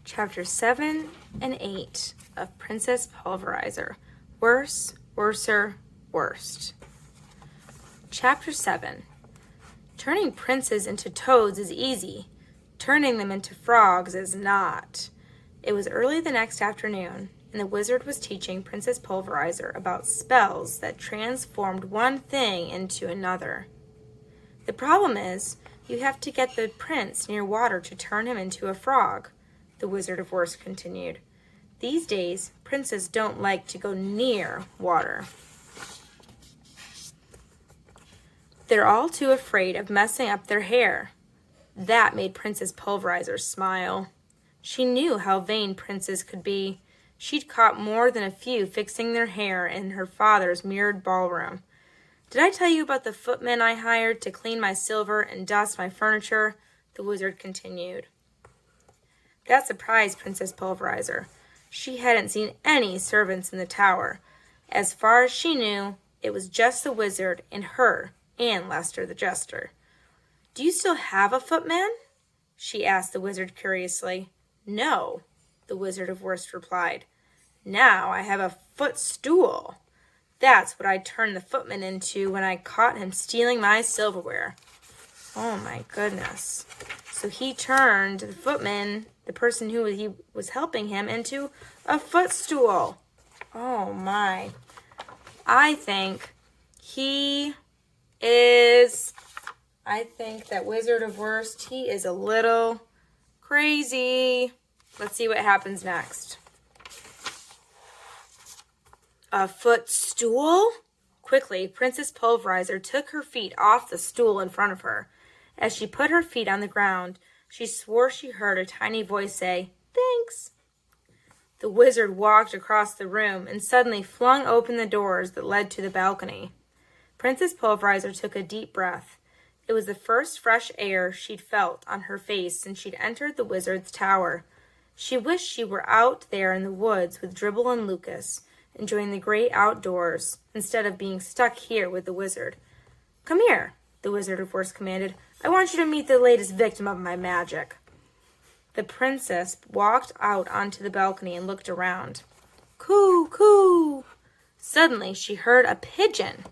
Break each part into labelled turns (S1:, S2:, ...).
S1: Chapter 7 and 8 of Princess Pulverizer. Worse, worser, worst. Chapter 7. Turning princes into toads is easy. Turning them into frogs is not. It was early the next afternoon, and the wizard was teaching Princess Pulverizer about spells that transformed one thing into another. The problem is, you have to get the prince near water to turn him into a frog, the Wizard of Worst continued. These days, princes don't like to go near water. They're all too afraid of messing up their hair. That made Princess Pulverizer smile. She knew how vain princes could be. She'd caught more than a few fixing their hair in her father's mirrored ballroom. Did I tell you about the footmen I hired to clean my silver and dust my furniture? The wizard continued. That surprised Princess Pulverizer. She hadn't seen any servants in the tower. As far as she knew, it was just the wizard and her and Lester the Jester. Do you still have a footman? She asked the wizard curiously. No, the Wizard of Worst replied. Now I have a footstool. That's what I turned the footman into when I caught him stealing my silverware. Oh my goodness. So he turned the footman, the person who he was helping him, into a footstool. Oh my. I think that Wizard of Worst, he is a little crazy. Let's see what happens next. A footstool? Quickly, Princess Pulverizer took her feet off the stool in front of her. As she put her feet on the ground, she swore she heard a tiny voice say, "Thanks." The wizard walked across the room and suddenly flung open the doors that led to the balcony. Princess Pulverizer took a deep breath. It was the first fresh air she'd felt on her face since she'd entered the wizard's tower. She wished she were out there in the woods with Dribble and Lucas, enjoying the great outdoors, instead of being stuck here with the wizard. "Come here," the Wizard of Worst commanded. "I want you to meet the latest victim of my magic." The princess walked out onto the balcony and looked around. Coo, coo! Suddenly she heard a pigeon.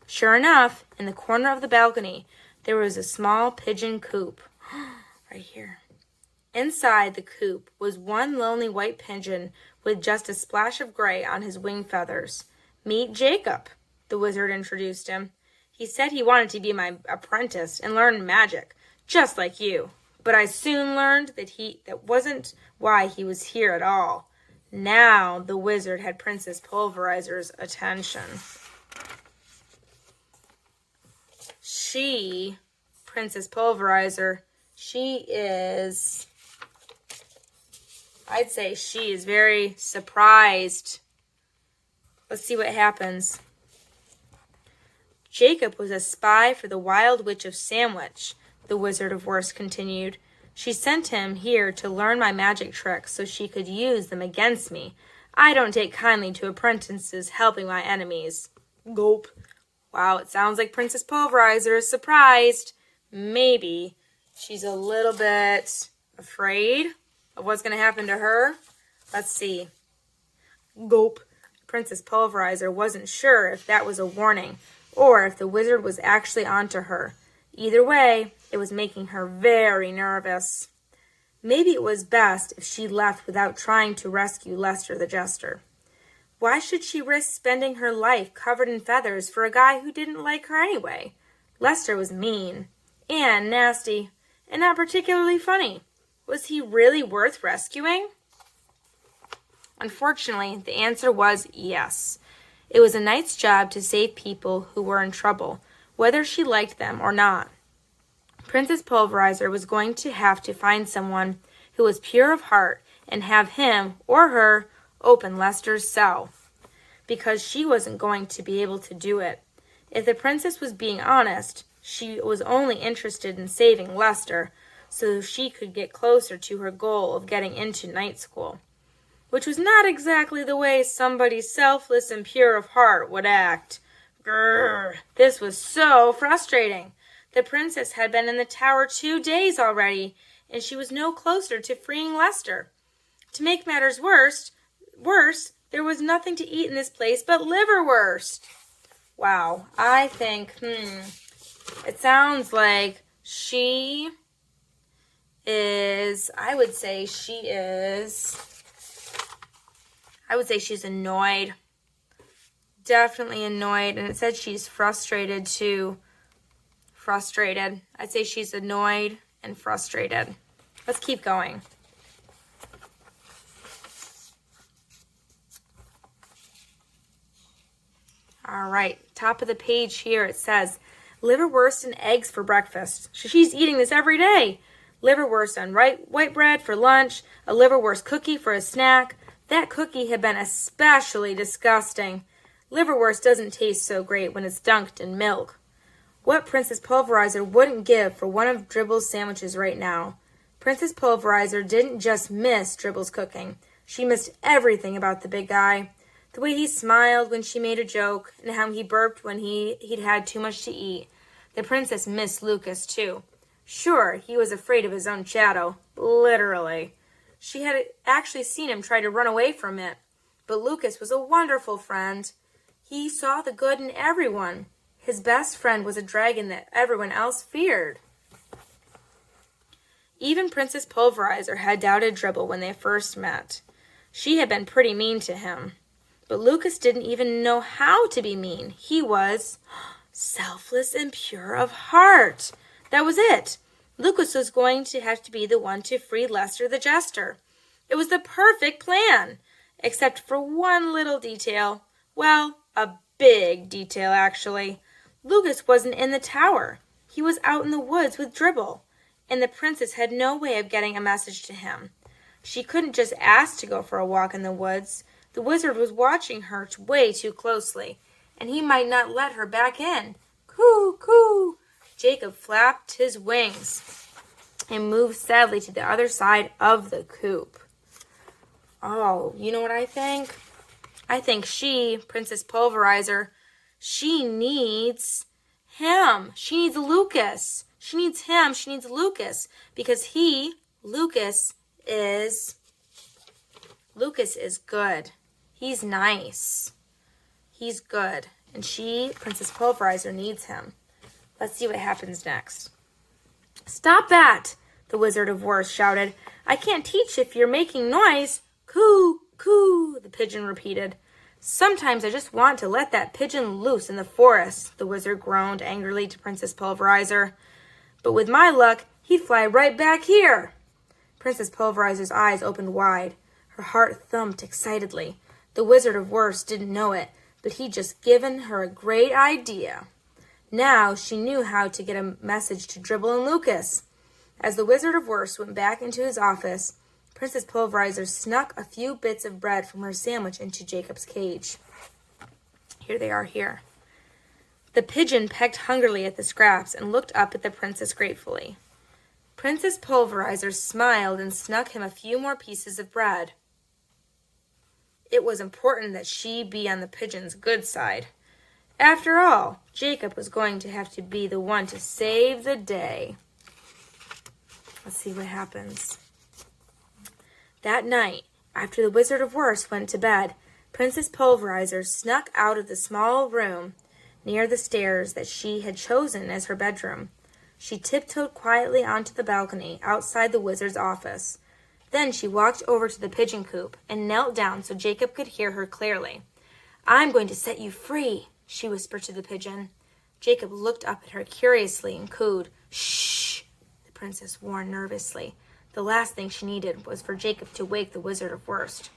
S1: Sure enough, in the corner of the balcony, there was a small pigeon coop. Right here. Inside the coop was one lonely white pigeon with just a splash of gray on his wing feathers. "Meet Jacob," the wizard introduced him. "He said he wanted to be my apprentice and learn magic, just like you. But I soon learned that wasn't why he was here at all." Now the wizard had Princess Pulverizer's attention. Princess Pulverizer, I'd say she is very surprised. Let's see what happens. "Jacob was a spy for the Wild Witch of Sandwich," the Wizard of Worst continued. "She sent him here to learn my magic tricks so she could use them against me. I don't take kindly to apprentices helping my enemies." Gulp. Wow, it sounds like Princess Pulverizer is surprised. Maybe she's a little bit afraid of what's going to happen to her. Let's see. Gulp. Princess Pulverizer wasn't sure if that was a warning or if the wizard was actually onto her. Either way, it was making her very nervous. Maybe it was best if she left without trying to rescue Lester the Jester. Why should she risk spending her life covered in feathers for a guy who didn't like her anyway? Lester was mean and nasty and not particularly funny. Was he really worth rescuing? Unfortunately, the answer was yes. It was a knight's job to save people who were in trouble, whether she liked them or not. Princess Pulverizer was going to have to find someone who was pure of heart and have him or her open Lester's cell, because she wasn't going to be able to do it. If the princess was being honest, she was only interested in saving Lester so she could get closer to her goal of getting into night school, which was not exactly the way somebody selfless and pure of heart would act. Grrr, this was so frustrating. The princess had been in the tower 2 days already, and she was no closer to freeing Lester. To make matters worse, there was nothing to eat in this place but liverwurst. Wow, I think, it sounds like she is, I would say she's annoyed. Definitely annoyed. And it said she's frustrated too. Frustrated. I'd say she's annoyed and frustrated. Let's keep going. All right, top of the page here it says, liverwurst and eggs for breakfast. She's eating this every day. Liverwurst on white bread for lunch, a liverwurst cookie for a snack. That cookie had been especially disgusting. Liverwurst doesn't taste so great when it's dunked in milk. What Princess Pulverizer wouldn't give for one of Dribble's sandwiches right now. Princess Pulverizer didn't just miss Dribble's cooking. She missed everything about the big guy. The way he smiled when she made a joke, and how he burped when he'd had too much to eat. The princess missed Lucas, too. Sure, he was afraid of his own shadow. Literally. She had actually seen him try to run away from it. But Lucas was a wonderful friend. He saw the good in everyone. His best friend was a dragon that everyone else feared. Even Princess Pulverizer had doubted Dribble when they first met. She had been pretty mean to him. But Lucas didn't even know how to be mean. He was selfless and pure of heart. That was it. Lucas was going to have to be the one to free Lester the Jester. It was the perfect plan, except for one little detail. Well, a big detail, actually. Lucas wasn't in the tower. He was out in the woods with Dribble, and the princess had no way of getting a message to him. She couldn't just ask to go for a walk in the woods. The wizard was watching her way too closely, and he might not let her back in. Coo, coo! Jacob flapped his wings and moved sadly to the other side of the coop. Oh, you know what I think? I think Princess Pulverizer, she needs him. She needs Lucas. She needs him. She needs Lucas. Because Lucas is good. He's nice. He's good. And Princess Pulverizer, needs him. Let's see what happens next. Stop that! The Wizard of Wars shouted. I can't teach if you're making noise. Coo, coo, the pigeon repeated. Sometimes I just want to let that pigeon loose in the forest, the wizard groaned angrily to Princess Pulverizer. But with my luck, he'd fly right back here. Princess Pulverizer's eyes opened wide. Her heart thumped excitedly. The Wizard of Wars didn't know it, but he'd just given her a great idea. Now she knew how to get a message to Dribble and Lucas. As the Wizard of Wars went back into his office, Princess Pulverizer snuck a few bits of bread from her sandwich into Jacob's cage. Here they are here. The pigeon pecked hungrily at the scraps and looked up at the princess gratefully. Princess Pulverizer smiled and snuck him a few more pieces of bread. It was important that she be on the pigeon's good side. After all, Jacob was going to have to be the one to save the day. Let's see what happens. That night, after the Wizard of Wars went to bed, Princess Pulverizer snuck out of the small room near the stairs that she had chosen as her bedroom. She tiptoed quietly onto the balcony outside the wizard's office. Then she walked over to the pigeon coop and knelt down so Jacob could hear her clearly. I'm going to set you free, she whispered to the pigeon. Jacob looked up at her curiously and cooed. Shh, the princess warned nervously. The last thing she needed was for Jacob to wake the Wizard of Worst.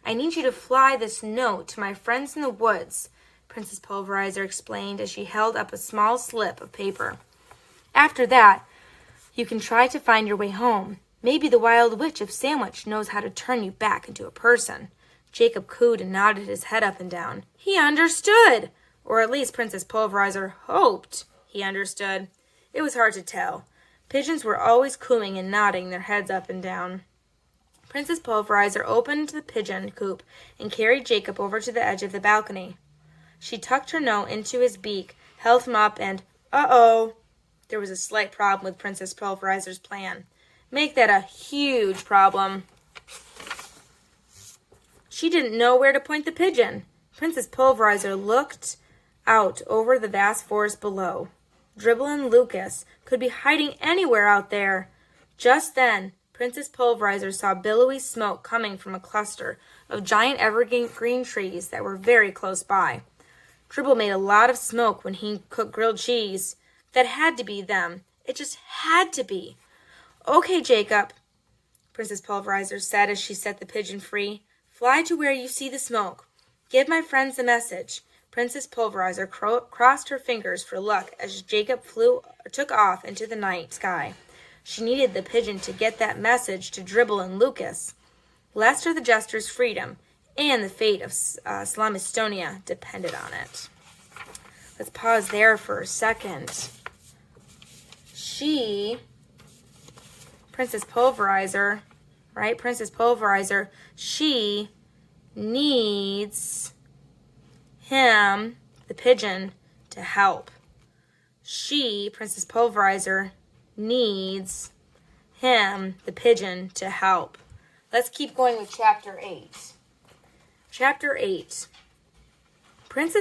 S1: I need you to fly this note to my friends in the woods, Princess Pulverizer explained as she held up a small slip of paper. After that, you can try to find your way home. Maybe the Wild Witch of Sandwich knows how to turn you back into a person. Jacob cooed and nodded his head up and down. He understood! Or at least Princess Pulverizer hoped he understood. It was hard to tell. Pigeons were always cooing and nodding their heads up and down. Princess Pulverizer opened the pigeon coop and carried Jacob over to the edge of the balcony. She tucked her note into his beak, held him up, and, uh-oh, there was a slight problem with Princess Pulverizer's plan. Make that a huge problem. She didn't know where to point the pigeon. Princess Pulverizer looked out over the vast forest below. Dribble and Lucas could be hiding anywhere out there. Just then, Princess Pulverizer saw billowy smoke coming from a cluster of giant evergreen trees that were very close by. Dribble made a lot of smoke when he cooked grilled cheese. That had to be them. It just had to be. Okay, Jacob, Princess Pulverizer said as she set the pigeon free. Fly to where you see the smoke. Give my friends the message. Princess Pulverizer crossed her fingers for luck as Jacob took off into the night sky. She needed the pigeon to get that message to Dribble and Lucas. Lester the Jester's freedom and the fate of Slamistonia depended on it. Let's pause there for a second. Princess Pulverizer, right? Princess Pulverizer, she needs him, the pigeon, to help. Princess Pulverizer, needs him, the pigeon, to help. Let's keep going with Chapter 8. Chapter 8. Princess